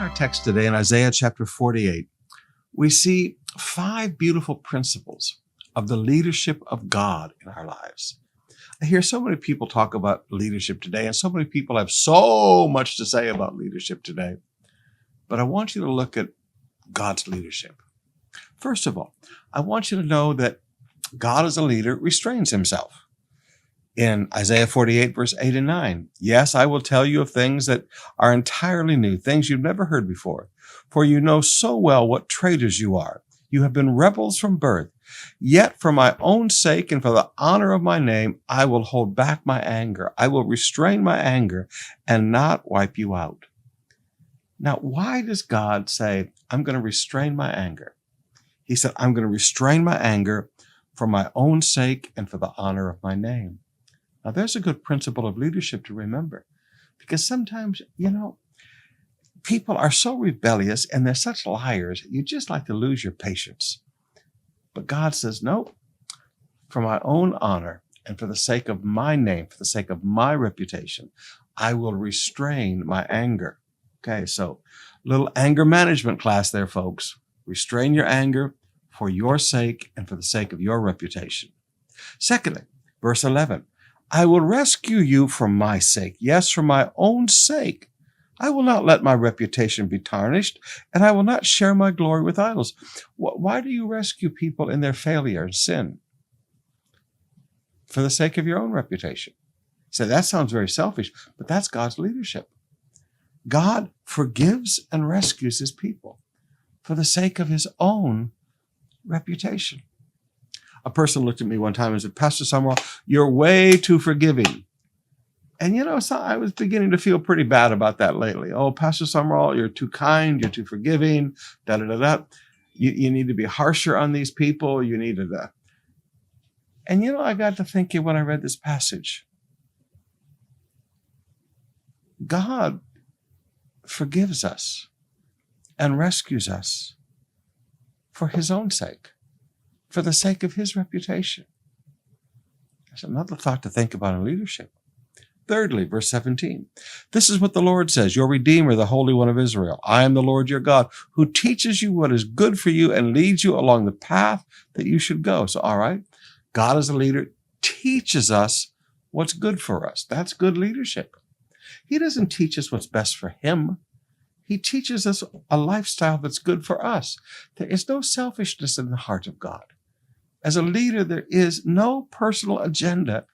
our text today in Isaiah chapter 48, we see 5 beautiful principles of the leadership of God in our lives. I hear so many people talk about leadership today, and so many people have so much to say about leadership today. But I want you to look at God's leadership. First of all, I want you to know that God as a leader restrains himself. In Isaiah 48, verse 8 and 9, yes, I will tell you of things that are entirely new, things you've never heard before. For you know so well what traitors you are. You have been rebels from birth. Yet for my own sake and for the honor of my name, I will hold back my anger. I will restrain my anger and not wipe you out. Now, why does God say, I'm going to restrain my anger? He said, I'm going to restrain my anger for my own sake and for the honor of my name. Now, there's a good principle of leadership to remember, because sometimes, people are so rebellious and they're such liars, you just like to lose your patience. But God says, no, for my own honor and for the sake of my name, for the sake of my reputation, I will restrain my anger. Okay, so little anger management class there, folks. Restrain your anger for your sake and for the sake of your reputation. Secondly, verse 11, I will rescue you for my sake. Yes, for my own sake. I will not let my reputation be tarnished, and I will not share my glory with idols. Why do you rescue people in their failure and sin? For the sake of your own reputation. So that sounds very selfish, but that's God's leadership. God forgives and rescues his people for the sake of his own reputation. A person looked at me one time and said, Pastor Sumrall, you're way too forgiving. And so I was beginning to feel pretty bad about that lately. Oh, Pastor Sumrall, you're too kind, you're too forgiving, da-da-da-da. You need to be harsher on these people. You need to. And I got to thinking when I read this passage, God forgives us and rescues us for his own sake, for the sake of his reputation. There's another thought to think about in leadership. Thirdly, verse 17, this is what the Lord says, your Redeemer, the Holy One of Israel. I am the Lord your God, who teaches you what is good for you and leads you along the path that you should go. So, all right, God as a leader teaches us what's good for us. That's good leadership. He doesn't teach us what's best for him. He teaches us a lifestyle that's good for us. There is no selfishness in the heart of God. As a leader, there is no personal agenda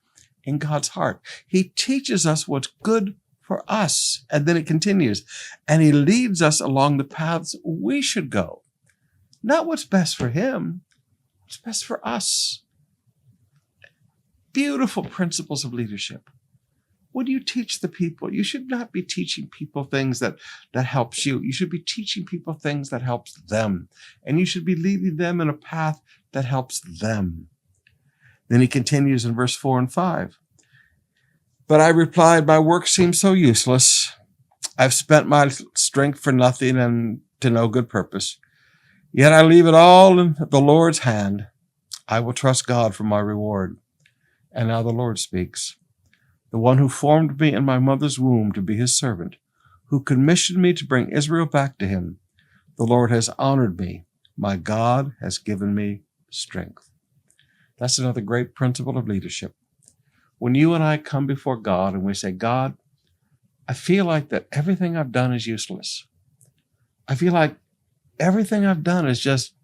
in God's heart. He teaches us what's good for us. And then it continues. And he leads us along the paths we should go. Not what's best for him, what's best for us. Beautiful principles of leadership. What do you teach the people? You should not be teaching people things that helps you. You should be teaching people things that helps them. And you should be leading them in a path that helps them. Then he continues in verse 4 and 5. But I replied, my work seems so useless. I've spent my strength for nothing and to no good purpose. Yet I leave it all in the Lord's hand. I will trust God for my reward. And now the Lord speaks. The one who formed me in my mother's womb to be his servant, who commissioned me to bring Israel back to him. The Lord has honored me. My God has given me strength. That's another great principle of leadership. When you and I come before God and we say, God, I feel like that everything I've done is useless. I feel like everything I've done is just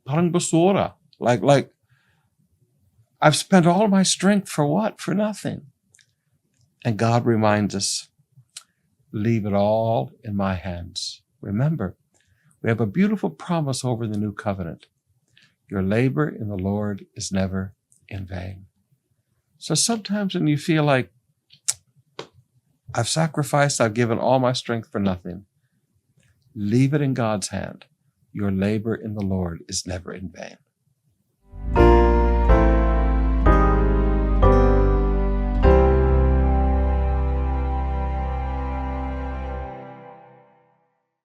parang basura. Like I've spent all my strength for what? For nothing. And God reminds us, leave it all in my hands. Remember, we have a beautiful promise over the new covenant. Your labor in the Lord is never in vain. So sometimes when you feel like I've sacrificed, I've given all my strength for nothing, leave it in God's hand. Your labor in the Lord is never in vain.